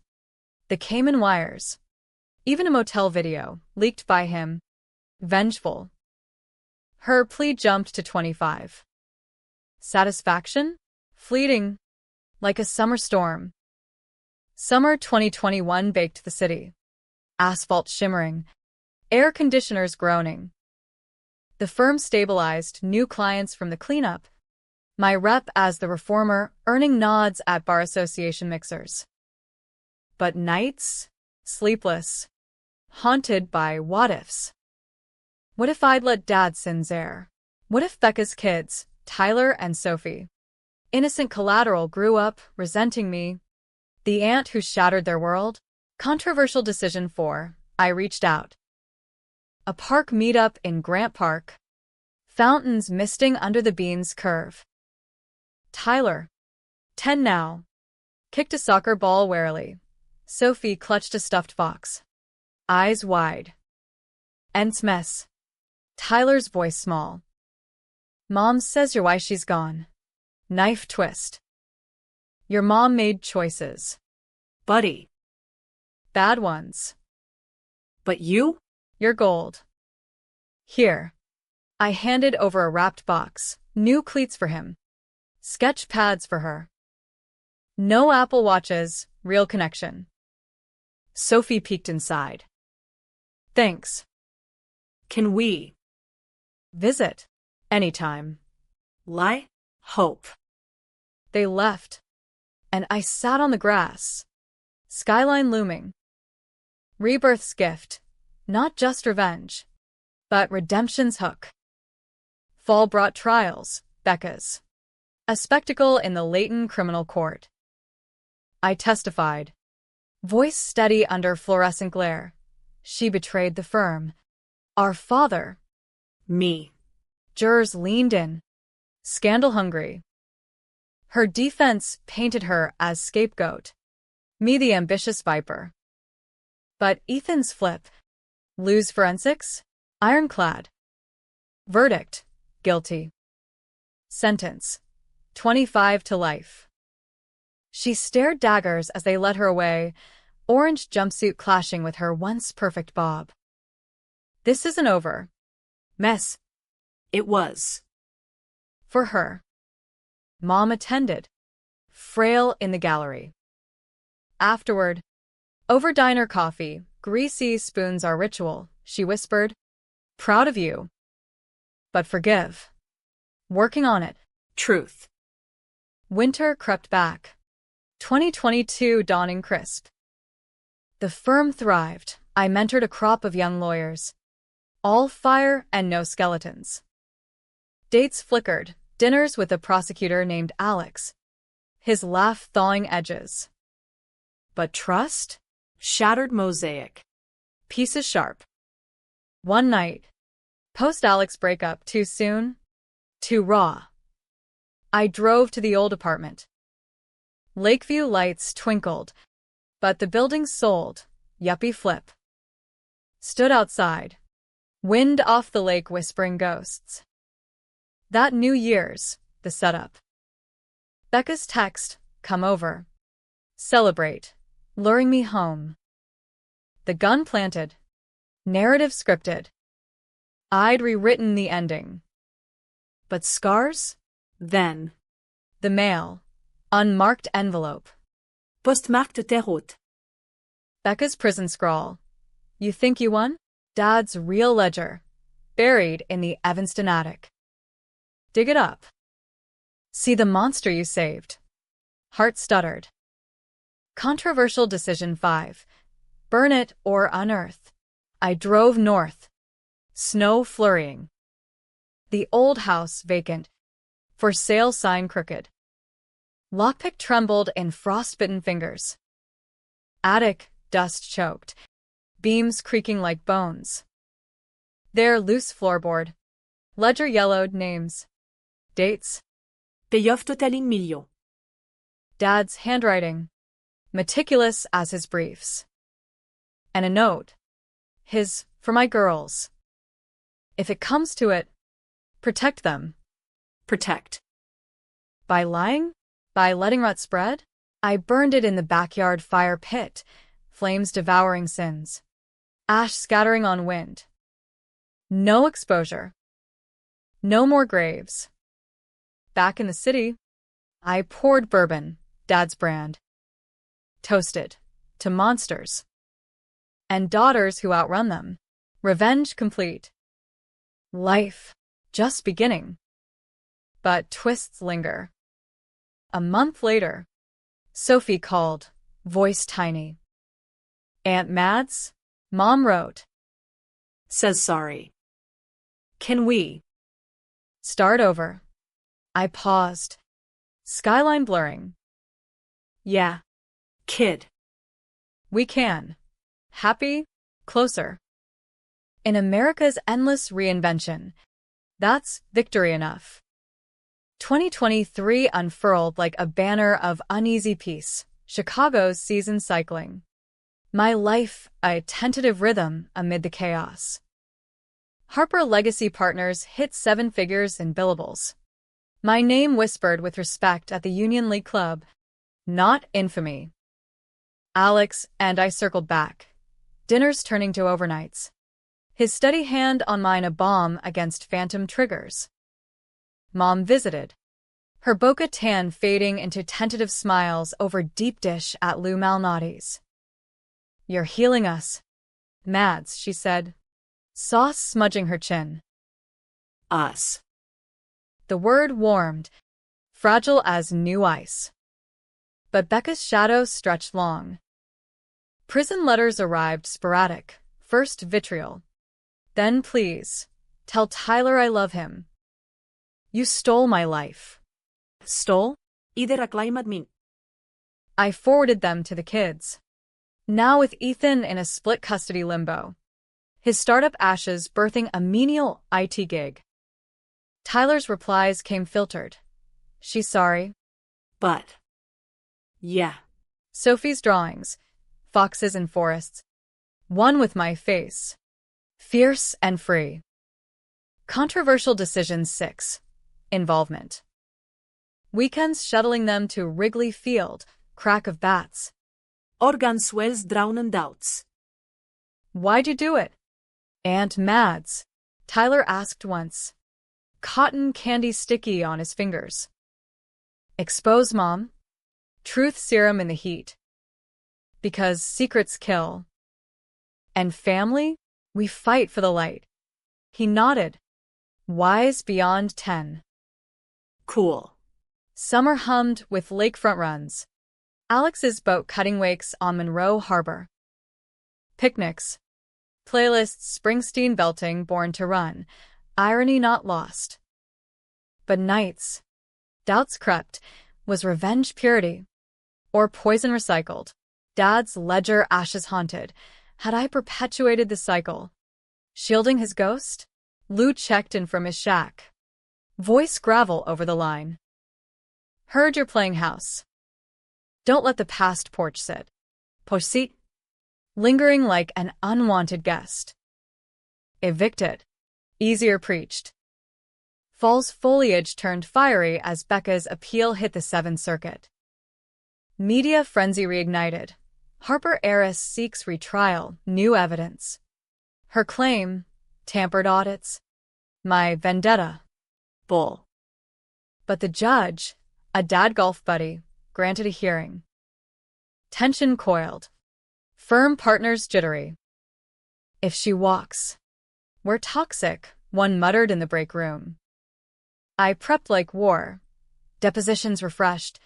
The Cayman wires. Even a motel video, leaked by him. Vengeful. Her plea jumped to 25. Satisfaction? Fleeting. Like a summer storm. Summer 2021 baked the city. Asphalt shimmering. Air conditioners groaning. The firm stabilized new clients from the cleanup. My rep as the reformer, earning nods at bar association mixers. But nights? Sleepless. Haunted by what-ifs. What if I'd let Dad's sins air? What if Becca's kids, Tyler and Sophie, innocent collateral, grew up resenting me? The aunt who shattered their world? Controversial decision 4. I reached out. A park meetup in Grant Park. Fountains misting under the beans curve. Tyler, 10 now, kicked a soccer ball warily. Sophie clutched a stuffed fox. Eyes wide. Ents mess. Tyler's voice small. Mom says you're why she's gone. Knife twist. Your mom made choices. Buddy. Bad ones. But you? You're gold. Here. I handed over a wrapped box. New cleats for him. Sketch pads for her. No Apple Watches, real connection. Sophie peeked inside. Thanks. Can we Visit. Anytime. lie? Hope. They left. And I sat on the grass. Skyline looming. Rebirth's gift. Not just revenge, but redemption's hook. Fall brought trials, Becca's. A spectacle in the Leighton criminal court. I testified. Voice steady under fluorescent glare. She betrayed the firm. Our father. Me. Jurors leaned in. Scandal-hungry. Her defense painted her as scapegoat. Me the ambitious viper. But Ethan's flip. Lose forensics? Ironclad. Verdict. Guilty. Sentence. 25 to life. She stared daggers as they led her away, orange jumpsuit clashing with her once perfect bob. This isn't over. Mess. It was. For her. Mom attended. Frail in the gallery. Afterward. Over diner coffee, greasy spoons our ritual, she whispered. Proud of you. But forgive. Working on it. Truth. Winter crept back. 2022 dawning crisp. The firm thrived. I mentored a crop of young lawyers. All fire and no skeletons. Dates flickered, dinners with a prosecutor named Alex. His laugh thawing edges. But trust? Shattered mosaic. Pieces sharp. One night. Post-Alex breakup too soon? Too raw. I drove to the old apartment. Lakeview lights twinkled, but the building sold, yuppie flip. Stood outside. Wind off the lake whispering ghosts. That New Year's, the setup. Becca's text, come over. Celebrate, luring me home. The gun planted. Narrative scripted. I'd rewritten the ending. But scars? Then. The mail. Unmarked envelope. Postmarkte Terrot. Becca's prison scrawl. You think you won? Dad's real ledger. Buried in the Evanston attic. Dig it up. See the monster you saved. Heart stuttered. Controversial decision 5. Burn it or unearth. I drove north. Snow flurrying. The old house vacant. For sale sign crooked. Lockpick trembled in frostbitten fingers. Attic, dust choked. Beams creaking like bones. There, loose floorboard. Ledger yellowed, names. Dates. Payoff total in millions. Dad's handwriting. Meticulous as his briefs. And a note. His, for my girls. If it comes to it, protect them. Protect. By lying? By letting rot spread? I burned it in the backyard fire pit, flames devouring sins. Ash scattering on wind. No exposure. No more graves. Back in the city, I poured bourbon, Dad's brand. Toasted. To monsters. And daughters who outrun them. Revenge complete. Life. Just beginning. But twists linger. A month later, Sophie called, voice tiny. Aunt Mads? Mom wrote. Says sorry. Can we Start over. I paused. Skyline blurring. Yeah. Kid. We can. Happy? Closer. In America's endless reinvention, that's victory enough. 2023 unfurled like a banner of uneasy peace, Chicago's season cycling. My life, a tentative rhythm amid the chaos. Harper Legacy Partners hit 7 figures in billables. My name whispered with respect at the Union League Club. Not infamy. Alex and I circled back. Dinners turning to overnights. His steady hand on mine a balm against phantom triggers. Mom visited. Her bokeh tan fading into tentative smiles over deep dish at Lou Malnati's. You're healing us. Mads, she said. Sauce smudging her chin. Us. The word warmed, fragile as new ice. But Becca's shadow stretched long. Prison letters arrived sporadic, first vitriol. Then please, tell Tyler I love him. You stole my life. Stole? Either reclaim admin. I forwarded them to the kids. Now with Ethan in a split custody limbo. His startup ashes birthing a menial IT gig. Tyler's replies came filtered. She's sorry. But. Yeah. Sophie's drawings. Foxes in forests. One with my face. Fierce and free. Controversial decision 6. Involvement. Weekends shuttling them to Wrigley Field, crack of bats. Organ swells drowning doubts. Why'd you do it? Aunt Mads, Tyler asked once. Cotton candy sticky on his fingers. Expose Mom? Truth serum in the heat. Because secrets kill. And family? We fight for the light. He nodded. Wise beyond 10. Cool. Summer hummed with lakefront runs. Alex's boat cutting wakes on Monroe Harbor. Picnics. Playlists Springsteen belting Born to Run. Irony not lost. But nights. Doubts crept. Was revenge purity? Or poison recycled? Dad's ledger ashes haunted. Had I perpetuated the cycle? Shielding his ghost? Lou checked in from his shack. Voice gravel over the line. Heard you're playing house. Don't let the past porch sit. Posit. Lingering like an unwanted guest. Evicted. Easier preached. Fall's foliage turned fiery as Becca's appeal hit the 7th Circuit. Media frenzy reignited. Harper heiress seeks retrial, new evidence. Her claim, tampered audits. My vendetta. Bull. But the judge, a dad golf buddy, granted a hearing. Tension coiled. Firm partners jittery. If she walks. We're toxic, one muttered in the break room. I prepped like war. Depositions refreshed.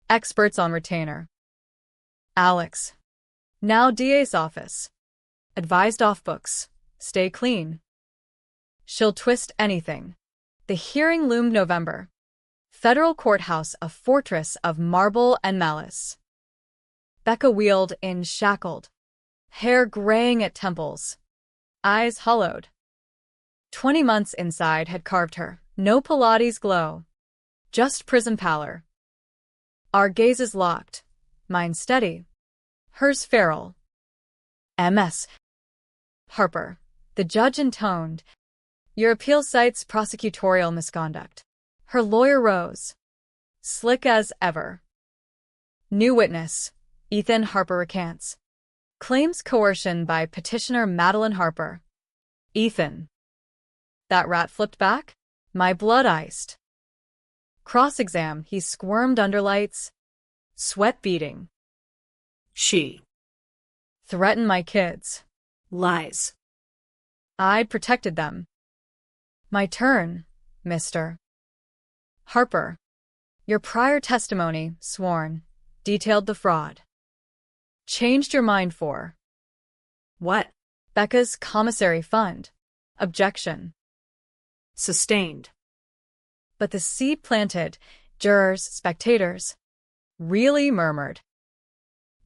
Experts on retainer. Alex. Now DA's office. Advised off books. Stay clean. She'll twist anything. The hearing loomed November. Federal courthouse a fortress of marble and malice. Becca wheeled in shackled. Hair graying at temples. Eyes hollowed. 20 months inside had carved her. No Pilates glow. Just prison pallor. Our gazes locked. Mine steady. Hers feral. MS. Harper. The judge intoned. Your appeal cites prosecutorial misconduct. Her lawyer rose. Slick as ever. New witness. Ethan Harper recants. Claims coercion by petitioner Madeline Harper. Ethan. That rat flipped back? My blood iced. Cross-exam, he squirmed under lights. Sweat beading. She. Threatened my kids. Lies. I'd protected them. My turn, mister. Harper. Your prior testimony, sworn, detailed the fraud. Changed your mind for. What? Becca's commissary fund. Objection. Sustained. But the seed planted, jurors, spectators, really murmured.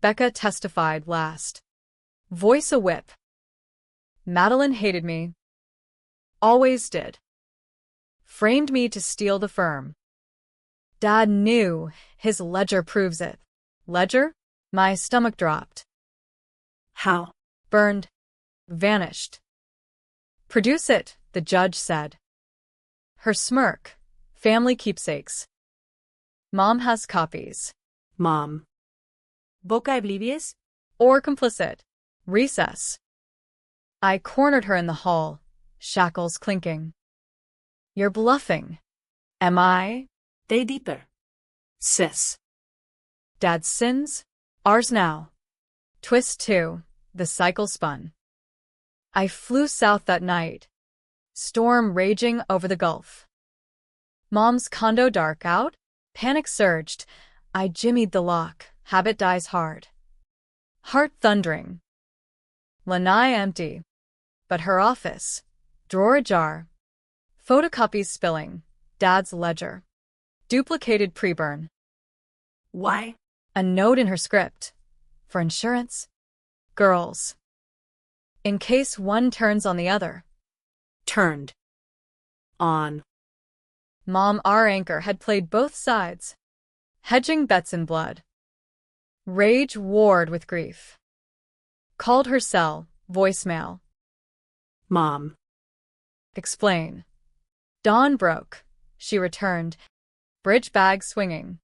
Becca testified last. Voice a whip. Madeline hated me. Always did. Framed me to steal the firm. Dad knew. His ledger proves it. Ledger? My stomach dropped. How? Burned. Vanished. Produce it, the judge said. Her smirk. Family keepsakes. Mom has copies. Mom. Boca oblivious? Or complicit. Recess. I cornered her in the hall, shackles clinking. You're bluffing. Am I? Day deeper. Sis. Dad's sins? Ours now. Twist 2. The cycle spun. I flew south that night. Storm raging over the Gulf. Mom's condo dark out. Panic surged. I jimmied the lock. Habit dies hard. Heart thundering. Lanai empty. But her office. Drawer ajar. Photocopies spilling. Dad's ledger. Duplicated pre-burn. Why? A note in her script. For insurance. Girls. In case one turns on the other. Turned. On. Mom, our anchor, had played both sides. Hedging bets in blood. Rage warred with grief. Called her cell. Voicemail. Mom. Explain. Dawn broke. She returned. Bridge bag swinging.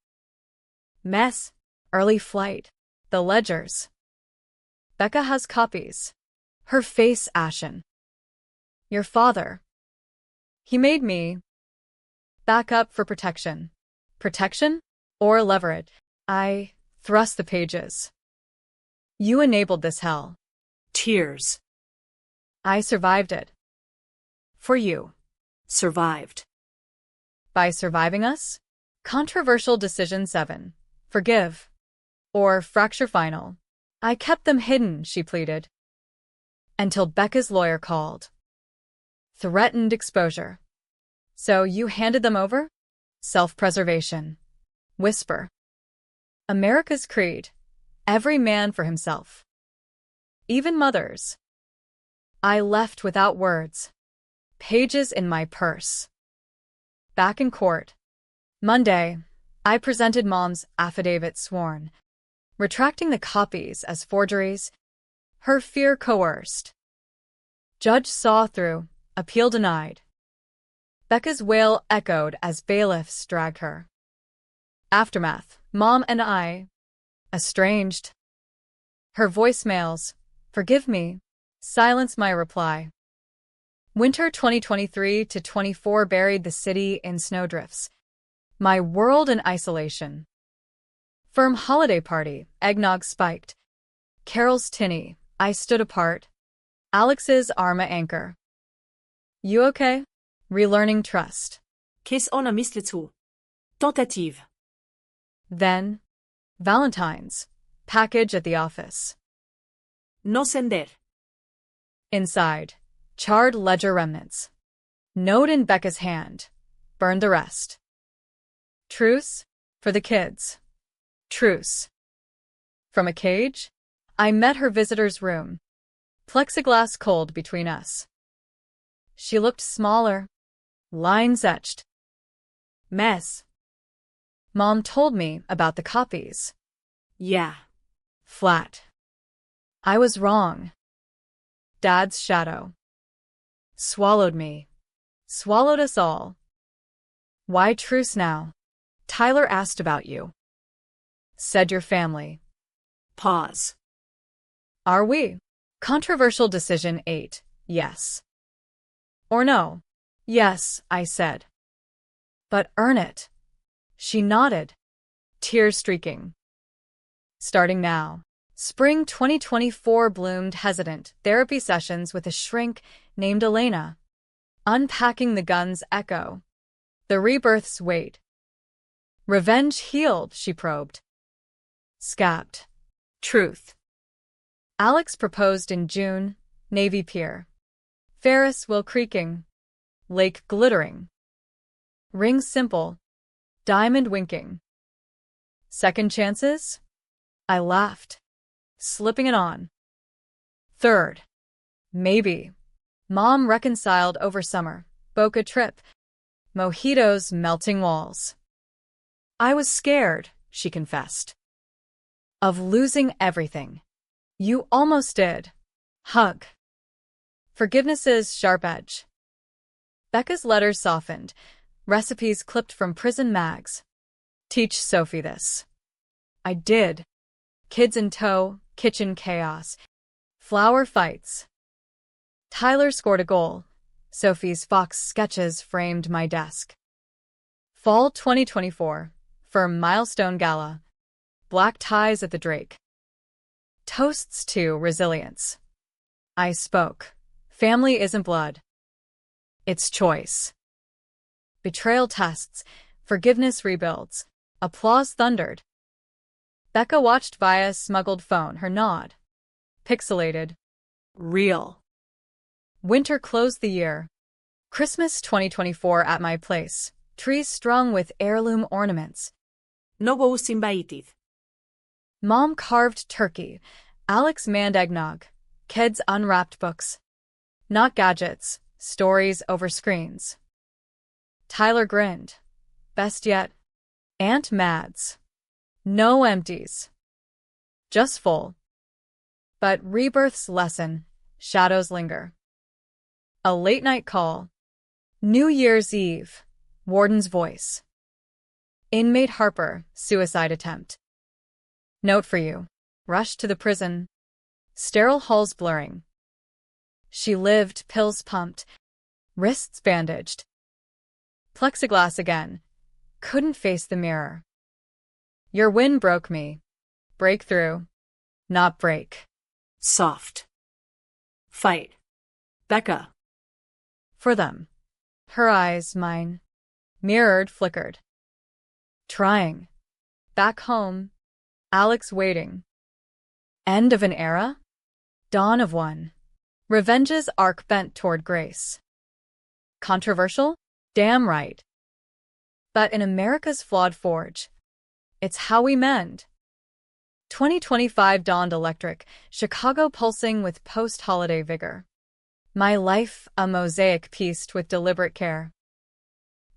Mess. Early flight. The ledgers. Becca has copies. Her face ashen. Your father. He made me. Back up for protection. Protection? Or leverage. I thrust the pages. You enabled this hell. Tears. I survived it. For you. Survived. By surviving us? Controversial decision 7. Forgive. Or fracture final. I kept them hidden, she pleaded. Until Becca's lawyer called. Threatened exposure. So you handed them over? Self-preservation. Whisper. America's creed. Every man for himself. Even mothers. I left without words. Pages in my purse. Back in court. Monday, I presented Mom's affidavit sworn, retracting the copies as forgeries. Her fear coerced. Judge saw through. Appeal denied. Becca's wail echoed as bailiffs dragged her. Aftermath. Mom and I. Estranged. Her voicemails. Forgive me. Silence my reply. Winter 2023 to 24 buried the city in snowdrifts. My world in isolation. Firm holiday party. Eggnog spiked. Carol's tinny. I stood apart. Alex's Arma anchor. You okay? Relearning trust. Kiss ona myslicu. Tentative. Then, Valentine's. Package at the office. No sender. Inside, charred ledger remnants. Note in Becca's hand. Burned the rest. Truce? For the kids. Truce. From a cage? I met her visitor's room. Plexiglass cold between us. She looked smaller. Lines etched. Mess. Mom told me about the copies. Yeah. Flat. I was wrong. Dad's shadow. Swallowed me. Swallowed us all. Why truce now? Tyler asked about you. Said your family. Pause. Are we? Controversial decision 8. Yes. Or no? Yes, I said. But earn it. She nodded. Tears streaking. Starting now. Spring 2024 bloomed hesitant therapy sessions with a shrink named Elena. Unpacking the gun's echo. The rebirth's weight. Revenge healed, she probed. Scabbed. Truth. Alex proposed in June, Navy Pier. Ferris wheel creaking. Lake glittering. Ring simple. Diamond winking. Second chances? I laughed. Slipping it on. Third. Maybe. Mom reconciled over summer. Boca trip. Mojitos melting walls. I was scared, she confessed. Of losing everything. You almost did. Hug. Forgiveness's sharp edge. Becca's letters softened. Recipes clipped from prison mags. Teach Sophie this. I did. Kids in tow, kitchen chaos. Flower fights. Tyler scored a goal. Sophie's fox sketches framed my desk. Fall 2024. Firm milestone gala. Black ties at the Drake. Toasts to resilience. I spoke. Family isn't blood. It's choice. Betrayal tests. Forgiveness rebuilds. Applause thundered. Becca watched via smuggled phone, her nod. Pixelated. Real. Winter closed the year. Christmas 2024 at my place. Trees strung with heirloom ornaments. No was invited. Mom carved turkey. Alex manned eggnog. Kids unwrapped books. Not gadgets, stories over screens. Tyler grinned. Best yet. Aunt Mads. No empties. Just full. But rebirth's lesson. Shadows linger. A late-night call. New Year's Eve. Warden's voice. Inmate Harper, suicide attempt. Note for you. Rush to the prison. Sterile halls blurring. She lived, pills pumped. Wrists bandaged. Plexiglass again. Couldn't face the mirror. Your win broke me. Breakthrough. Not break. Soft. Fight. Becca. For them. Her eyes, mine. Mirrored, flickered. Trying. Back home. Alex waiting. End of an era? Dawn of one. Revenge's arc bent toward grace. Controversial? Damn right. But in America's flawed forge, it's how we mend. 2025 dawned electric, Chicago pulsing with post-holiday vigor. My life, a mosaic pieced with deliberate care.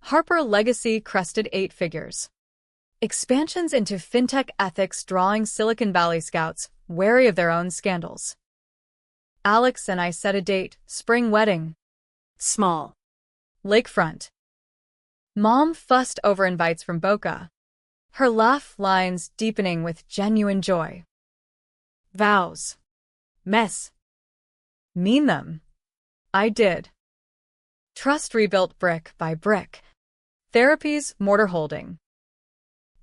Harper legacy crested 8 figures. Expansions into fintech ethics drawing Silicon Valley scouts, wary of their own scandals. Alex and I set a date, spring wedding. Small. Lakefront. Mom fussed over invites from Boca. Her laugh lines deepening with genuine joy. Vows. Mess. Mean them. I did. Trust rebuilt brick by brick. Therapy's mortar holding.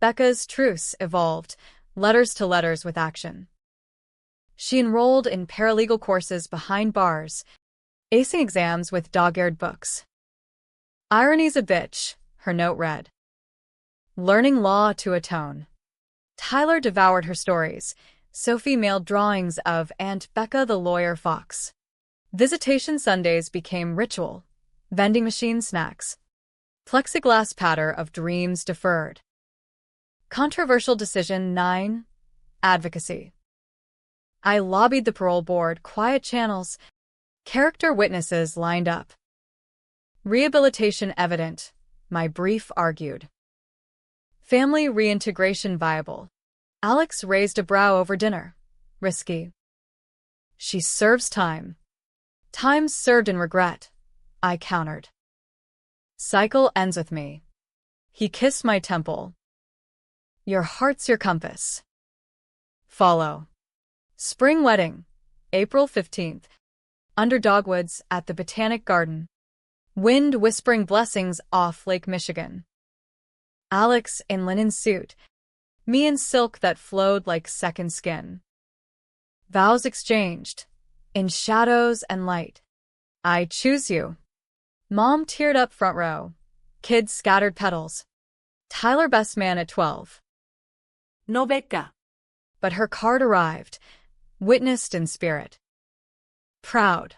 Becca's truce evolved, letters to letters with action. She enrolled in paralegal courses behind bars, acing exams with dog-eared books. Irony's a bitch, her note read. Learning law to atone. Tyler devoured her stories. Sophie mailed drawings of Aunt Becca the lawyer fox. Visitation Sundays became ritual. Vending machine snacks. Plexiglass patter of dreams deferred. Controversial decision 9. Advocacy. I lobbied the parole board, quiet channels. Character witnesses lined up. Rehabilitation evident, my brief argued. Family reintegration viable. Alex raised a brow over dinner. Risky. She serves time. Time served in regret, I countered. Cycle ends with me. He kissed my temple. Your heart's your compass. Follow. Spring wedding, April 15th. Under dogwoods at the Botanic Garden. Wind whispering blessings off Lake Michigan. Alex in linen suit. Me in silk that flowed like second skin. Vows exchanged. In shadows and light. I choose you. Mom teared up front row. Kids scattered petals. Tyler best man at 12. No Becca. But her card arrived. Witnessed in spirit. Proud.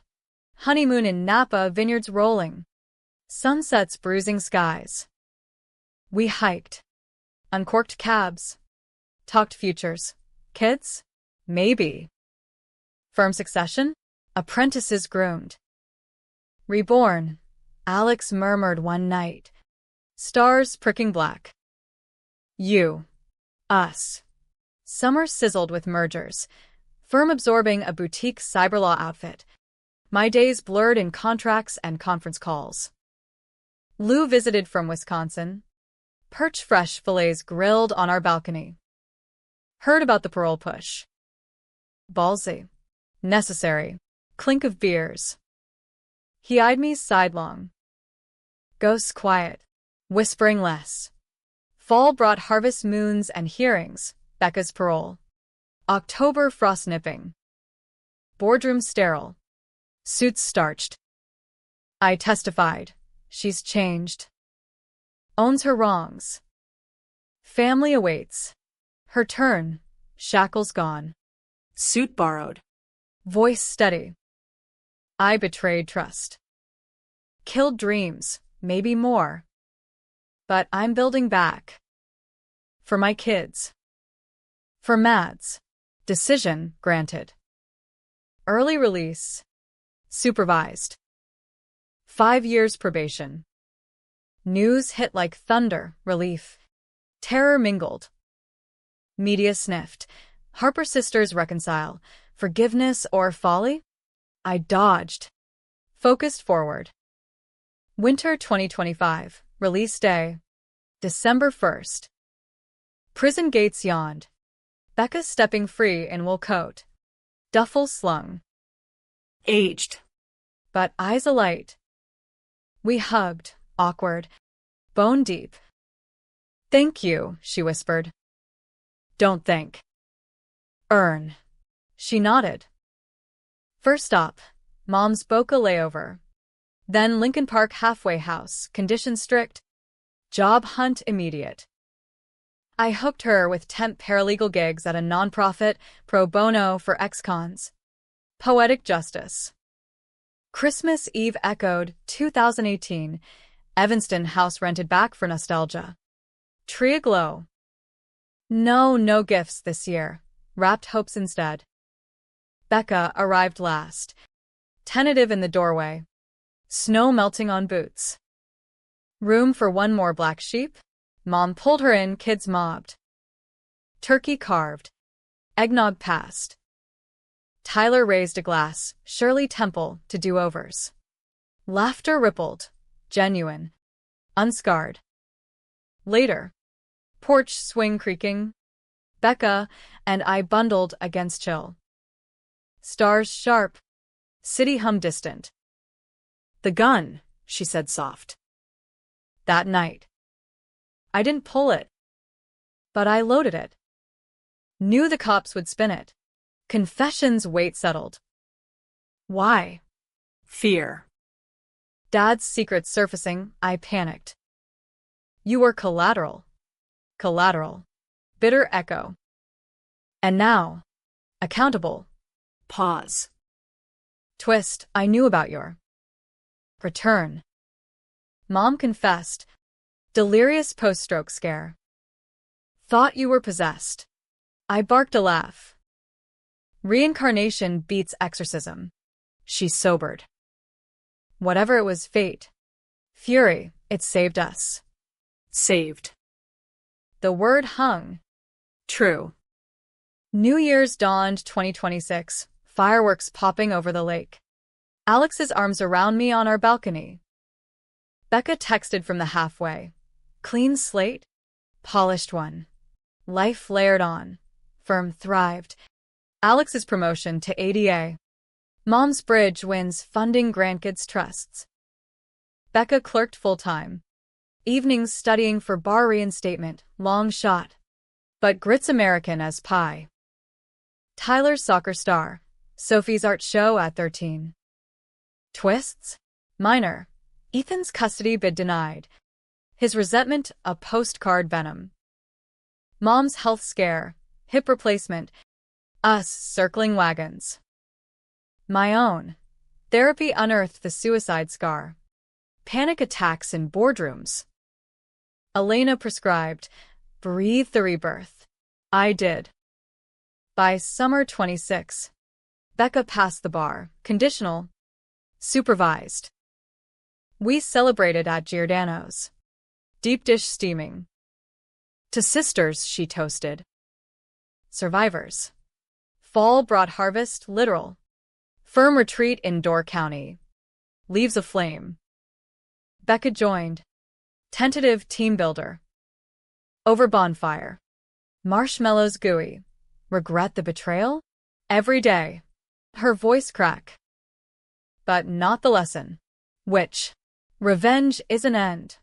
Honeymoon in Napa, vineyards rolling. Sunsets bruising skies. We hiked. Uncorked cabs. Talked futures. Kids? Maybe. Firm succession? Apprentices groomed. Reborn, Alex murmured one night. Stars pricking black. You. Us. Summer sizzled with mergers. Firm absorbing a boutique cyberlaw outfit. My days blurred in contracts and conference calls. Lou visited from Wisconsin. Perch fresh fillets grilled on our balcony. Heard about the parole push. Ballsy. Necessary. Clink of beers. He eyed me sidelong. Ghosts quiet. Whispering less. Fall brought harvest moons and hearings. Becca's parole. October frost nipping. Boardroom sterile. Suits starched. I testified. She's changed. Owns her wrongs. Family awaits. Her turn. Shackles gone. Suit borrowed. Voice steady. I betrayed trust. Killed dreams, maybe more. But I'm building back. For my kids. For Mads. Decision granted. Early release. Supervised. 5 years probation. News hit like thunder, relief. Terror mingled. Media sniffed. Harper sisters reconcile. Forgiveness or folly? I dodged. Focused forward. Winter 2025. Release day. December 1st. Prison gates yawned. Becca stepping free in wool coat. Duffel slung. Aged. But eyes alight. We hugged, awkward, bone deep. Thank you, she whispered. Don't think. Earn. She nodded. First stop, Mom's Boca layover. Then Lincoln Park halfway house, conditions strict. Job hunt immediate. I hooked her with temp paralegal gigs at a nonprofit pro bono for ex-cons. Poetic justice. Christmas Eve echoed 2018. Evanston house rented back for nostalgia. Tree aglow. No gifts this year. Wrapped hopes instead. Becca arrived last. Tentative in the doorway. Snow melting on boots. Room for one more black sheep? Mom pulled her in, kids mobbed. Turkey carved. Eggnog passed. Tyler raised a glass, Shirley Temple, to do-overs. Laughter rippled. Genuine. Unscarred. Later. Porch swing creaking. Becca and I bundled against chill. Stars sharp. City hum distant. The gun, she said soft. That night. I didn't pull it. But I loaded it. Knew the cops would spin it. Confession's weight settled. Why? Fear. Dad's secret surfacing, I panicked. You were collateral. Collateral. Bitter echo. And now. Accountable. Pause. Twist, I knew about your return. Mom confessed. Delirious post-stroke scare. Thought you were possessed. I barked a laugh. Reincarnation beats exorcism. She sobered. Whatever it was, fate. Fury, it saved us. Saved. The word hung. True. New Year's dawned 2026, fireworks popping over the lake. Alex's arms around me on our balcony. Becca texted from the halfway. Clean slate? Polished one. Life layered on. Firm thrived. Alex's promotion to ADA. Mom's bridge wins funding grandkids' trusts. Becca clerked full-time. Evenings studying for bar reinstatement, long shot. But grits American as pie. Tyler's soccer star. Sophie's art show at 13. Twists? Minor. Ethan's custody bid denied. His resentment a postcard venom. Mom's health scare. Hip replacement. Us circling wagons. My own. Therapy unearthed the suicide scar. Panic attacks in boardrooms. Elena prescribed. Breathe the rebirth. I did. By summer 26. Becca passed the bar. Conditional. Supervised. We celebrated at Giordano's. Deep dish steaming. To sisters, she toasted. Survivors. Fall brought harvest, literal. Firm retreat in Door County. Leaves aflame. Becca joined. Tentative team builder. Over bonfire. Marshmallows gooey. Regret the betrayal? Every day. Her voice crack. But not the lesson. Which? Revenge is an end.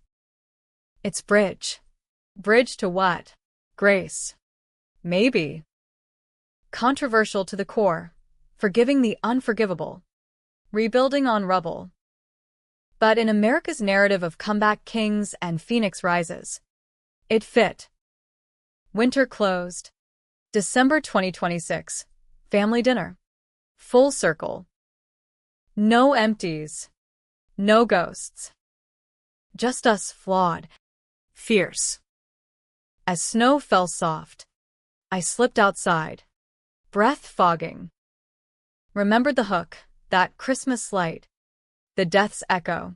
It's bridge. Bridge to what? Grace. Maybe. Controversial to the core. Forgiving the unforgivable. Rebuilding on rubble. But in America's narrative of comeback kings and phoenix rises, it fit. Winter closed. December 2026. Family dinner. Full circle. No empties. No ghosts. Just us flawed. Fierce. As snow fell soft, I slipped outside. Breath fogging. Remembered the hook, that Christmas light. The death's echo.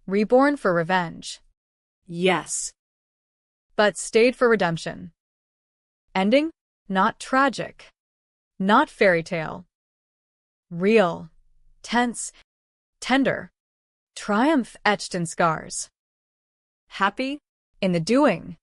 Reborn for revenge. Yes. But stayed for redemption. Ending? Not tragic. Not fairy tale. Real. Tense. Tender. Triumph etched in scars. Happy? In the doing.